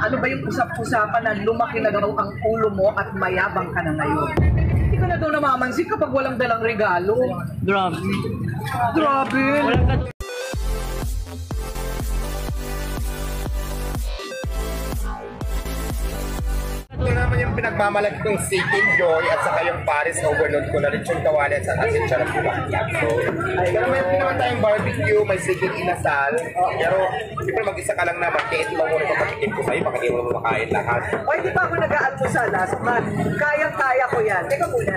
ano ba yung usap-usapan na lumaki na daw ang ulo mo at mayabang ka na ngayon? Hindi ka na daw namamansin kapag walang dalang regalo. Grabe. Grabe! Walang kat- Ito naman yung pinagmamalag kong Seeking Joy at saka yung Paris na overload ko na rin yung kawali at saka asin siya ng bulaklak. So, pero may naman tayong barbecue, may Seeking inasal. Pero, siyempre mag-isa ka lang naman, kaya ito lang muna papatikin ko sa'yo, baka di mo makain lahat. O, hindi pa ako nag-aalmusal last month. Kayang-kaya ko yan. Teka muna,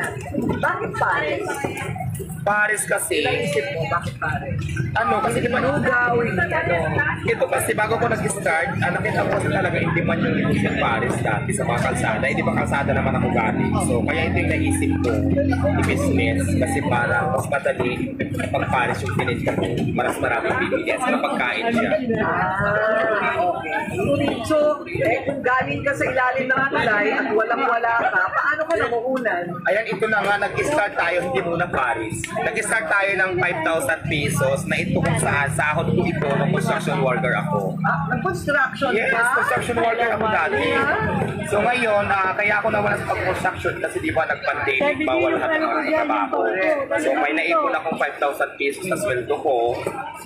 bakit Paris? Paris kasi, Naisip mo, bakit Paris? ano, kasi di ba Lugaw, hindi ano. ito kasi bago ko nag-start, nakita ko kasi talaga hindi man yung Illusion Paris dati sa mga kalsada. Hindi ba kalsada naman ako galing. So, kaya ito yung naisip ko, i-business kasi para mas madali pag Paris yung pininta ko, mas maraming bibili at saka pagkain siya. Okay. So, kung galing ka sa ilalim ng tulay at walang-wala ka, paano ka namuunan? Ayan, ito na nga, nag-start tayo, hindi muna Paris. Nag-start tayo ng 5,000 pesos na ito kung saan sahod ko ito ng construction worker ako. Nag-construction Yes, ka? construction worker ako dati. So ngayon, kaya ako nawala sa pag-construction kasi di ba nag-pandemic, bawal lahat ng mga trabaho. So may naipon akong 5,000 pesos sa sweldo ko.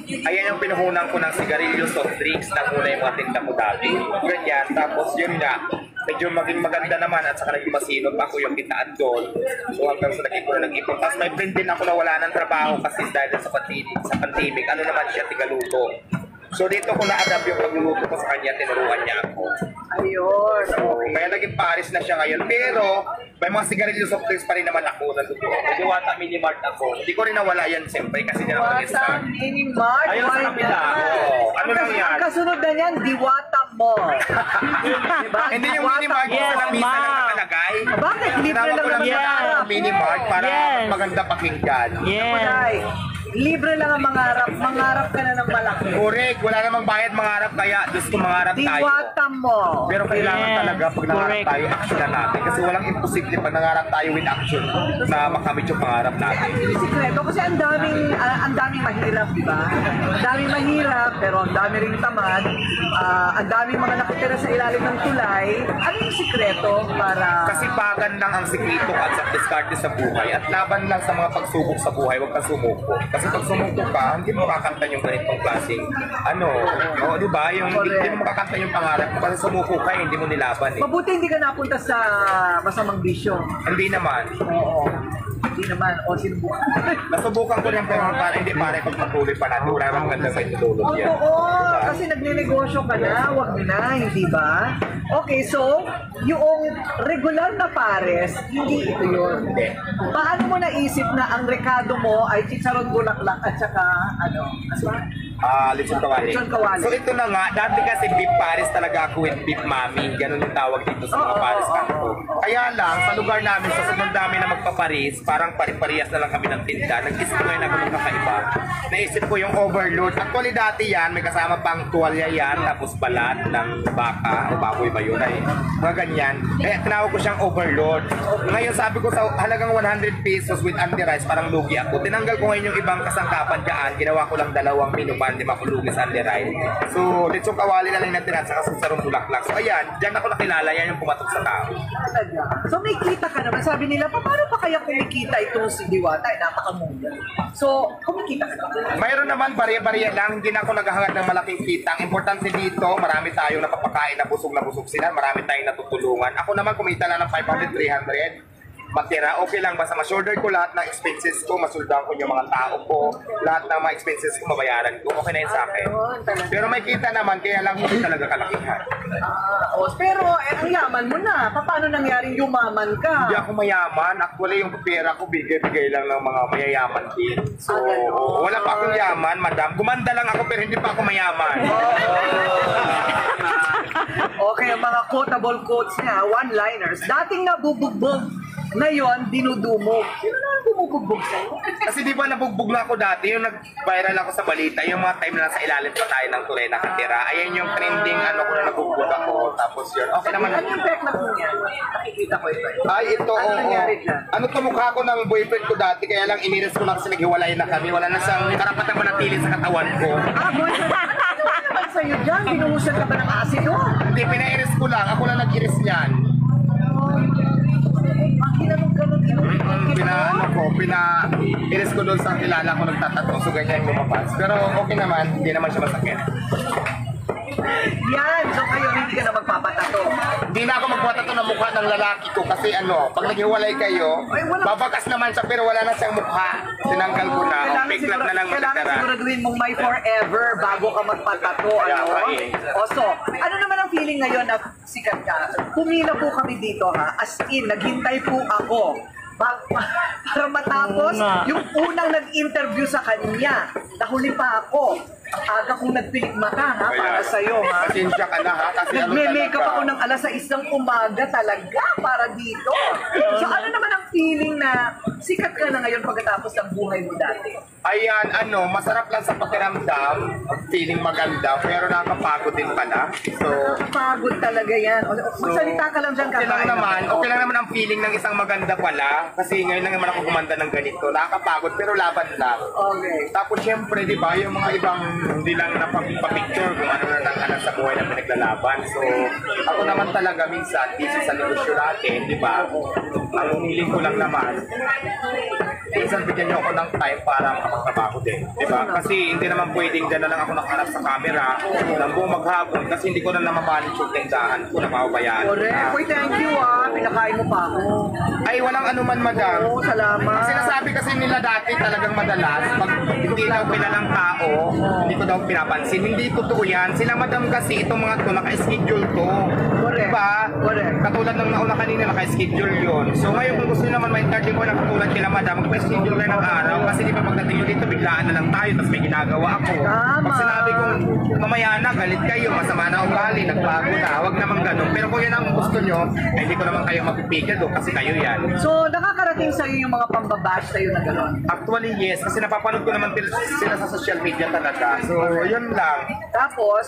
Ayan yung pinuhunan ko ng sigarilyo, soft drinks na muna yung mga tinda ko dati. Ganyan, tapos yun nga, medyo maging maganda naman at saka naging masinop ako yung kitaan doon. So hanggang sa nag-ipon. Tapos may friend din ako na wala ng trabaho kasi dahil sa pandemic, ano naman siya, tigaluto. So dito ko na-adapt yung pagluluto ko sa kanya, tinuruan niya ako. Ayun. Kaya naging Paris na siya ngayon. Pero may mga sigarilyo soft drinks pa rin naman ako nandito. May Diwata Mini Mart ako. Hindi ko rin nawala yan siyempre kasi di naman nag-start. Diwata Mini Mart. Ayun sa kapila. Oo. Ano lang yan? Ang kasunod na niyan, Diwata Mall. Diba? Hindi yung Mini Mart Yes, sa lamisa lang ma'am. nakalagay. Bakit? Libre Tinawag lang ko lang naman siya ang ng Mini Mart para Yes. maganda pakinggan. Yes. Kulay. Libre lang ang mangarap. Mangarap ka na ng malaki. Correct. Wala namang bayad mangarap kaya Diyos ko mangarap tayo. Diwata Mall. Pero kailangan Yes, talaga pag nangarap correct. tayo, action na natin. Kasi walang imposible pag nangarap tayo with action na makamit yung pangarap natin. Yung sikreto kasi ang daming mahirap, di ba? Ang daming mahirap, pero ang dami ring tamad. Ang daming mga nakatira sa ilalim ng tulay. Ano yung sikreto para... Kasipagan lang ang sikreto at sa diskarte sa buhay at laban lang sa mga pagsubok sa buhay, huwag kang sumuko. Kasi pag sumuko ka, hindi mo makakanta yung ganitong klaseng di ba? Hindi mo makakanta yung pangarap mo kasi sumuko ka, hindi mo nilaban eh. Mabuti hindi ka napunta sa masamang bisyo. Hindi naman. Oo. Hindi naman. O sinubukan. Nasubukan ko rin pero hindi pare pagpatuloy pa natin. Wala namang ganda sa itutulog yan. Oo, kasi nagne-negosyo ka na, wag na, hindi ba? Okay, so, yung regular na pares, hindi ito yun. Hindi. Paano mo naisip na ang rekado mo ay chicharon bulaklak at saka, Lechon kawali. Lechon kawali. So ito na nga, dati kasi beef pares talaga ako with beef mami. Ganun yung tawag dito sa mga pares kanto. Kaya lang, sa lugar namin, sa sobrang dami na magpaparis, parang pari-parehas na lang kami ng tinda. Nag-isip ngayon ako ng kakaiba. Naisip ko yung overload. Actually dati yan, may kasama pang tuwalya yan, tapos balat ng baka o baboy ba yun ay mga ganyan. Kaya tinawag ko siyang overload. Ngayon sabi ko sa halagang 100 pesos with anti rice, parang lugi ako. Tinanggal ko ngayon yung ibang kasangkapan dyan. Ginawa ko lang dalawang menu pan, di makulugi sa anti rice. So, lechong kawali na lang natira sa kasasarong bulaklak. So, ayan, dyan ako nakilala, yan yung pumatok sa tao. So, may kita ka naman. Sabi nila, paano pa kaya kumikita itong si Diwata? Ay, napakamuga. So, kumikita ka naman. Mayroon naman, bariya-bariya lang. Hindi na ako naghahangad ng malaking kita. Ang importante dito, marami tayong napapakain na busog sila. Marami tayong natutulungan. Ako naman kumita lang ng 500, 300. Matira, okay lang. Basta ma-shoulder ko lahat ng expenses ko. Masuldahan ko yung mga tao ko. Lahat ng mga expenses ko, mabayaran ko. Okay na yun sa akin. Pero may kita naman, kaya lang hindi talaga kalakihan. Pero, ang yaman mo na. Paano nangyaring yumaman ka? Hindi ako mayaman. Actually, yung pera ko, bigay-bigay lang ng mga mayayaman din. So, wala pa akong yaman, madam. Gumanda lang ako, pero hindi pa ako mayaman. Okay, ang mga quotable quotes niya, one-liners. Dating nabubugbog, ngayon dinudumog. Sino na ang bumubugbog sa'yo? Kasi di ba nabugbog na ako dati, yung nag-viral ako sa balita, yung mga time na nasa ilalim pa tayo ng tulay nakatira. Ayan yung trending ko na nabugbog ako. Tapos yun, okay naman. Ano yung peklat mo niya? Nakikita ko ito. Ay, ito, Ano nangyari na? Ano to mukha ko ng boyfriend ko dati, kaya lang iniris ko na kasi naghiwalay na kami. Wala na siyang karapatan manatili sa katawan ko. Boyfriend. Ano naman sa'yo dyan? Binuhusan ka ba ng asido? Hindi, pinairis ko ko lang, ako lang nag-iris niyan. Ang ginanong-ganon, Iris ko doon sa kilala ko nagtatato, so ganyan yung lumabas. Pero okay naman, hindi naman siya masakit. Yan, so kayo hindi ka na magpapatato. Hindi na ako magpatato ng mukha ng lalaki ko kasi pag naghiwalay kayo, babakas naman siya pero wala na siyang mukha. Tinanggal ko na, biglang na lang Kailangan matitira. siguraduhin mong may forever bago ka magpatato, ano? O so, ano naman ang feeling ngayon na sikat ka? Pumila po kami dito ha, as in, naghintay po ako. Para matapos, yung unang nag-interview sa kanya, nahuli pa ako. Ang aga kong nagpilikmata ha, para sa'yo ha. Pasensya ka na ha, kasi Nagme-makeup ako ng alas 6 ng umaga talaga para dito. So ano naman ang feeling na sikat ka na ngayon pagkatapos ng buhay mo dati? Ayan, masarap lang sa pakiramdam, feeling maganda, pero nakakapagod din pala. So, Pagod talaga yan. Magsalita ka lang dyan okay lang kakain naman, ako. okay lang naman ang feeling ng isang maganda pala, kasi ngayon lang naman ako gumanda ng ganito. Nakakapagod, pero laban lang. Okay. Tapos syempre, di ba, yung mga ibang hindi lang napapicture kung ano na nakanan sa buhay na pinaglalaban. So, ako naman talaga minsan, busy sa negosyo natin, di ba? Ang humiling ko lang naman, minsan bigyan niyo ako ng time para makapagtrabaho din, di ba? Kasi hindi naman pwedeng dyan na lang ako nakaharap sa camera ng buong maghapon kasi hindi ko na namamanage yung tindahan ko na mapabayaan. Correct. Uy, thank you pinakain mo pa ako. Ay, walang anuman, madam. Oo, salamat. Ang sinasabi kasi nila dati talagang madalas, pag hindi daw kilalang tao, hindi ko daw pinapansin. Hindi totoo yan. Sila madam kasi itong mga to, naka-schedule to. Correct. Diba? Correct. Katulad ng nauna kanina, naka-schedule yun. So ngayon kung gusto nyo naman ma-entertain ko na katulad kila madam, magpa-schedule kayo ng araw. Kasi di ba pagdating nyo dito, biglaan na lang tayo, tapos may ginagawa ako. Tama. Pag sinabi kong mamaya na, galit kayo, masama na ugali, nagbago na, huwag naman ganun. Pero kung yan ang gusto nyo, eh, hindi ko naman kayo mapipigil doon kasi kayo yan. So, nakakarating sa'yo yung mga pambabash sa'yo na gano'n? Actually, yes. Kasi napapanood ko naman sila sa social media talaga. So, yun lang. Tapos,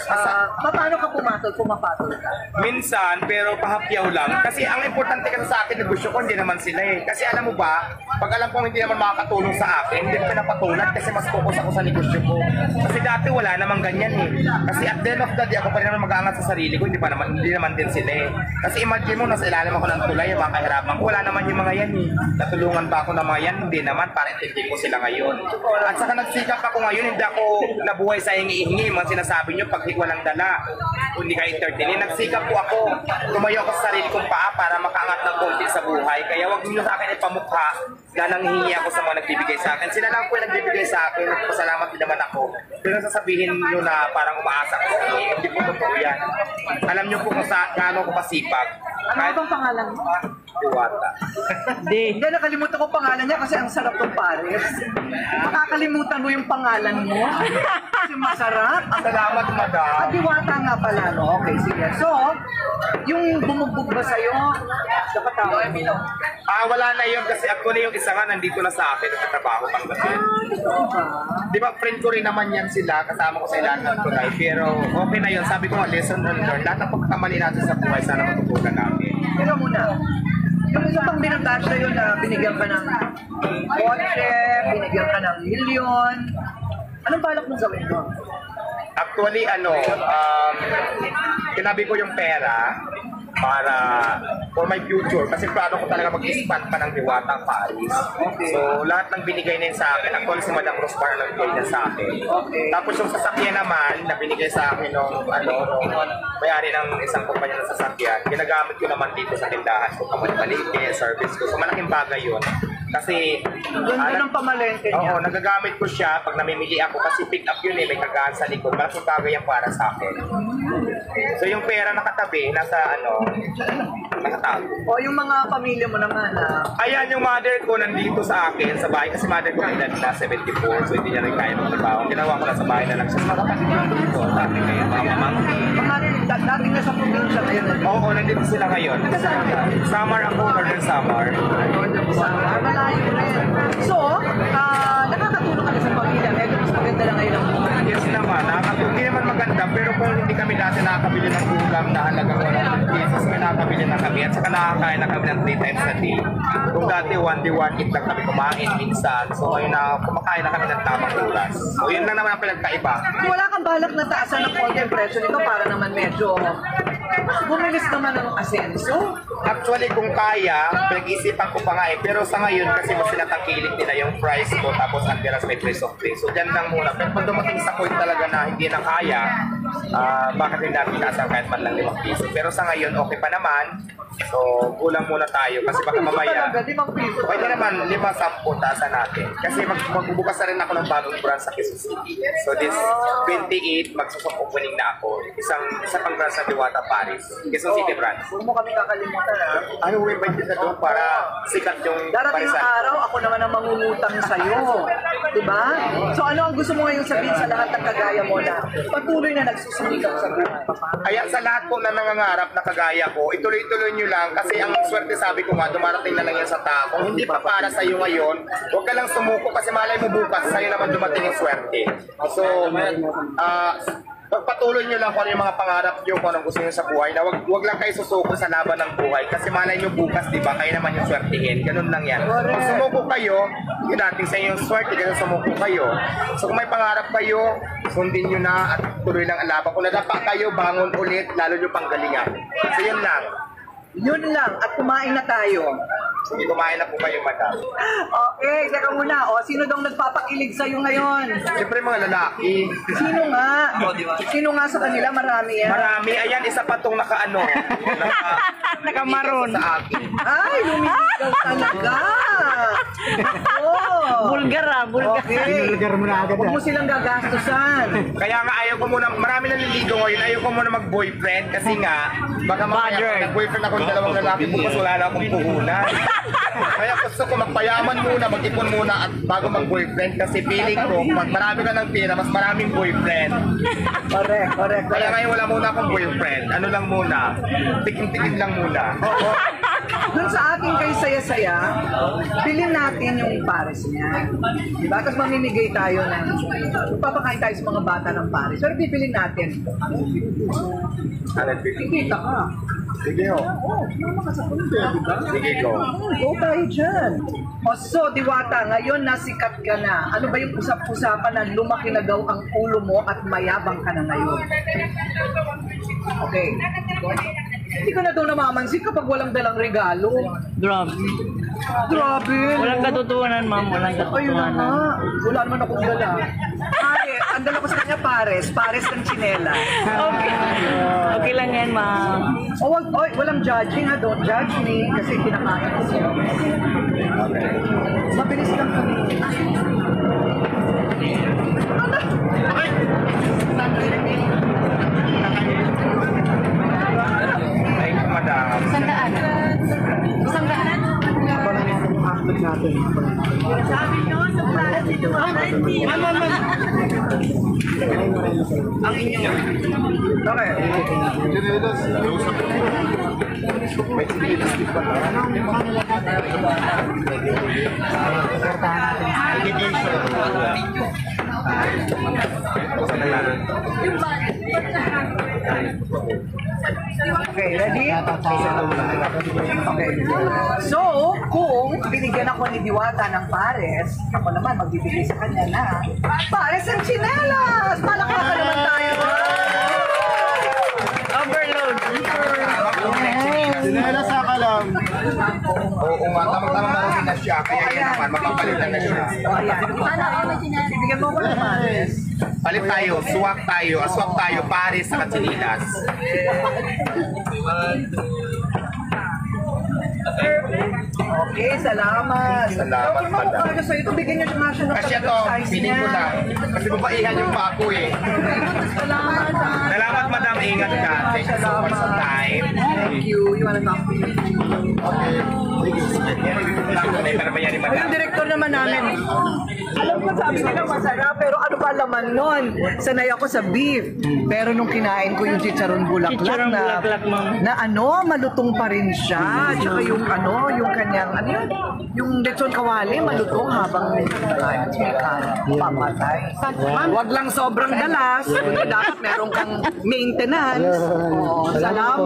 paano ka pumapatol ka? Minsan, pero pahapyaw lang. Kasi ang importante kasi sa akin, negosyo ko, hindi naman sila eh. Kasi alam mo ba, pag alam kong hindi naman makakatulong sa akin, hindi ko pinapatulan kasi mas focus ako sa negosyo ko. Kasi dati wala namang ganyan eh. Kasi at the end of the day, ako pa rin naman mag-aangat sa sarili ko, hindi naman din sila eh. Kasi imagine mo, nasa ilalim ako ng tulay, yung mga kahirapan ko, wala naman yung mga yan eh. Natulungan ba ako ng mga yan? Hindi naman, para intindihin ko sila ngayon. At saka nagsikap ako ngayon, hindi ako nabuhay sa hingi-hingi. Mga sinasabi nyo, pag walang dala, hindi ka entertainin. Nagsikap po ako, tumayo ako sa sarili kong paa para makaangat ng konti sa buhay. Kaya wag niyo sa akin ipamukha na nanghihingi ako sa mga nagbibigay sa akin. Sila lang po yung nagbibigay sa akin, nagpasalamat din naman ako. Pero sasabihin nyo na parang umaasa ko, hindi po totoo yan. Alam nyo po kung gaano ko masipag. Ano bang pangalan mo? Diwata. Hindi, nakalimutan ko pangalan niya kasi ang sarap ng pares. Makakalimutan mo yung pangalan mo? Kasi masarap. Salamat, madam. Diwata nga pala, no? Okay, sige. So, yung bumugbog ba sa'yo? Dapat tao. Wala na yun kasi actually yung isa nga nandito na sa akin nagtatrabaho pang gabi. Di ba, friend ko rin naman yan sila, kasama ko sa ilan ng tulay. Pero okay na yun, sabi ko nga, lesson learned. Lahat ng pagkamali natin sa buhay, sana matutunan namin. Pero muna, yung isa pang binabash sa'yo na binigyan ka ng kotse, binigyan ka ng milyon, anong balak mong gawin doon? Actually, kinabi ko yung pera para for my future kasi plano ko talaga mag-expand pa ng Diwata Paris. So, lahat ng binigay na yun sa akin, actually si Madam Rosmar ang nagbigay niya sa akin. Tapos yung sasakyan naman na binigay sa akin nung may-ari ng isang kumpanya ng sasakyan, ginagamit ko naman dito sa tindahan ko, kamalike, service ko. So, malaking bagay yun. Kasi Ganda ng pamalengke niya. Oo, nagagamit ko siya pag namimili ako kasi pick up yun eh, may kagaan sa likod. Malaking bagay yan para sa akin. So yung pera nakatabi, nasa nakatago. O yung mga pamilya mo naman Ayan yung mother ko nandito sa akin sa bahay kasi mother ko edad na 74 so hindi niya rin kaya magtrabaho. Ginawa ko na sa bahay na lang siya. Mga kapatid ko dito, dati kayo, mga mamangkin. mga dating nasa probinsya ngayon. Oo, nandito sila ngayon. Samar ako, Northern Samar. Malayo na yan. So, nakakatulong ka na sa pamilya. Medyo mas maganda lang ngayon ang buhay. Yes naman, hindi naman maganda pero kung hindi kami dati nakakabili ng ulam na halagang 100 pesos, may nakakabili na kami at saka nakakain na kami ng 3 times a day. Kung dati 1 day 1 eat lang kami kumain minsan, so ngayon kumakain na kami ng tamang oras. So yun lang naman ang pinagkaiba. So, wala kang balak na taasan ng konti ang presyo nito para naman medyo bumilis naman ang asenso. Actually, kung kaya, pinag-isipan ko pa nga eh. Pero sa ngayon, kasi mas sinatangkilik nila yung price ko, tapos ang deras may price of things. So, dyan lang muna. Pero pag dumating sa point talaga na hindi na kaya, bakit hindi natin taas kahit man lang 5 piso. Pero sa ngayon, okay pa naman. So, kulang muna tayo. Kasi baka mamaya, Talaga, 5 piso. pwede naman 5-10 taasan natin. Kasi magbubukas na rin ako ng bagong branch sa Quezon City. So, this 28, magsusok opening na ako. Isa pang branch sa Diwata, Paris. Quezon City branch. Huwag mo kami kakalimutan ha. Ano way ba dito doon para sikat yung Darating ang parisan? araw, ako naman ang mangungutang sa'yo. Diba? So ano ang gusto mo ngayong sabihin sa lahat ng kagaya mo na patuloy na nagsusumikap sa buhay? Kaya sa lahat po na nangangarap na kagaya ko, ituloy-tuloy nyo lang kasi ang swerte sabi ko nga, dumarating na lang yan sa tao. Kung hindi pa para sa iyo ngayon, huwag ka lang sumuko kasi malay mo bukas, sa'yo naman dumating yung swerte. So, pagpatuloy nyo lang kung ano yung mga pangarap nyo, kung anong gusto nyo sa buhay, na wag lang kayo susuko sa laban ng buhay. Kasi malay nyo bukas, di ba, kayo naman yung swertihin. Ganun lang yan. Kung sumuko kayo, yun natin sa inyong swerte, ganun sumuko kayo. So kung may pangarap kayo, sundin nyo na at tuloy lang ang laban. Kung nadapa kayo, bangon ulit, lalo nyo panggalingan. So yun lang. Yun lang, at kumain na tayo. Sige, kumain na po kayo, madam. Okay, teka muna. O, sino daw nagpapakilig sa'yo ngayon? Siyempre mga lalaki. Sino nga? Sino nga sa kanila? Marami yan. Marami. Ayan, isa pa tong Nakamaroon. sa akin. Ay, lumiligaw talaga. Oh. Bulgar bulgar. Okay. Huwag mo silang gagastusan. Kaya nga ayaw ko muna, marami na niligo ngayon, ayaw ko muna mag-boyfriend kasi nga, baka mamaya Badger. kung nag-boyfriend ako ng dalawang lalaki, bukas wala na akong puhunan. Kaya gusto ko magpayaman muna, mag-ipon muna at bago mag-boyfriend kasi feeling ko, pag marami ka ng pera, mas maraming boyfriend. Correct. Kaya ngayon wala muna akong boyfriend, ano lang muna, tikim-tikim lang muna. Doon sa ating kay saya-saya, bilhin natin yung pares niya. Diba? Tapos mamimigay tayo ng, papakain tayo sa mga bata ng pares. Pero bibilin natin. Ano, Bibi? Kikita ka. Sige ho. Mama ka sa pundo, diba? Sige go. Go tayo dyan. O so, Diwata, ngayon nasikat ka na. Ano ba yung usap-usapan na lumaki na daw ang ulo mo at mayabang ka na ngayon? Okay. Hindi ka na daw namamansin kapag walang dalang regalo. Grabe. Grabe. Walang katotohanan, ma'am. Walang Ayun na nga. katotohanan. Wala naman akong dala. Pare, ang dala ko sa kanya pares. Pares ng tsinela. Okay. Okay lang yan, ma'am. O, walang judging ha. Don't judge me. Kasi kinakain ko siya. Mabilis lang kami. Ano? Thank you, madam. Sabi nyo, sa planet dito. Ang inyong. Okay. May silitas din ba na? Okay, ready? Okay. So, kung binigyan ako ni Diwata ng pares, ako naman magbibigay sa kanya na pares ng tsinelas! Palakpakan naman tayo! Overload. Sinelas ka lang. Oo nga, tamang-tamang marunong na siya. Kaya yan naman, mapapalitan na siya. O, ayan. Bibigyan mo ko ng pares. Palit tayo, swap tayo, pares sa katsilinas. Okay, salamat. Salamat, Okay, madam. mamukha sa'yo ito. Bigyan niyo nga siya ng Kasi ito, size piling ko niya. lang. Kasi babaihan yung pa ako eh. Salamat. Salamat, madam. Ingat ka. Thank you so much sa time. Thank you. You wanna talk to me? Pero ba yan ni O, madam? yung director naman namin. Alam ko sabi nila masarap, pero ano ba laman nun? Sanay ako sa beef. Pero nung kinain ko yung chicharon bulaklak Chicharon na, bulaklak, ma'am. na ano, malutong pa rin siya. Tsaka yung ano, yung kanyang, ano yun? Yung lechon kawali, malutong habang may pamatay. Wag lang sobrang dalas, kundi dapat meron kang maintenance. Oh, salamat.